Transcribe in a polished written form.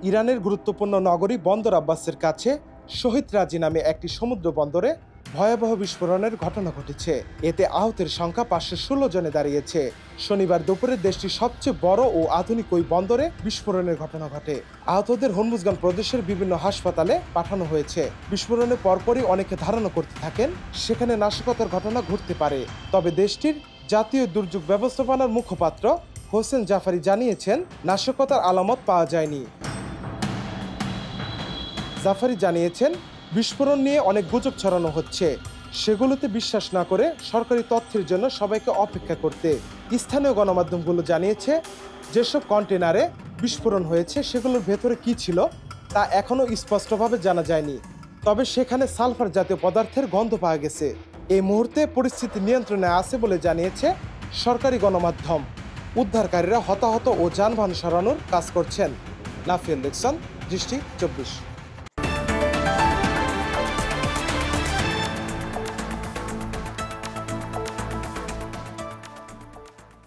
ইরানের গুরুত্বপূর্ণ নগরী বন্দর আব্বাসের কাছে শহীদ রাজি নামে একটি সমুদ্র বন্দরে ভয়াবহ বিস্ফোরণের ঘটনা ঘটেছে। এতে আহতের সংখ্যা 516 জনে দাঁড়িয়েছে। শনিবার দুপুরে দেশটির সবচেয়ে বড় ও আধুনিক ওই বন্দরে বিস্ফোরণের ঘটনা ঘটে। আহতদের হরমুজগান প্রদেশের বিভিন্ন হাসপাতালে পাঠানো হয়েছে। বিস্ফোরণের পরপরই অনেকে ধারণা করতে থাকেন সেখানে নাশকতার ঘটনা ঘটতে পারে। তবে দেশটির জাতীয় দুর্যোগ ব্যবস্থাপনার মুখপাত্র হোসেন জাফারি জানিয়েছেন, নাশকতার আলামত পাওয়া যায়নি। জাফারি জানিয়েছেন, বিস্ফোরণ নিয়ে অনেক গুজব ছড়ানো হচ্ছে, সেগুলোতে বিশ্বাস না করে সরকারি তথ্যের জন্য সবাইকে অপেক্ষা করতে। স্থানীয় গণমাধ্যমগুলো জানিয়েছে, যেসব কন্টেনারে বিস্ফোরণ হয়েছে সেগুলোর ভেতরে কি ছিল তা এখনও স্পষ্টভাবে জানা যায়নি। তবে সেখানে সালফার জাতীয় পদার্থের গন্ধ পাওয়া গেছে। এই মুহূর্তে পরিস্থিতি নিয়ন্ত্রণে আছে বলে জানিয়েছে সরকারি গণমাধ্যম। উদ্ধারকারীরা হতাহত ও যানবাহন সরানোর কাজ করছেন। নাফিউল ইহসান, দৃষ্টি 24।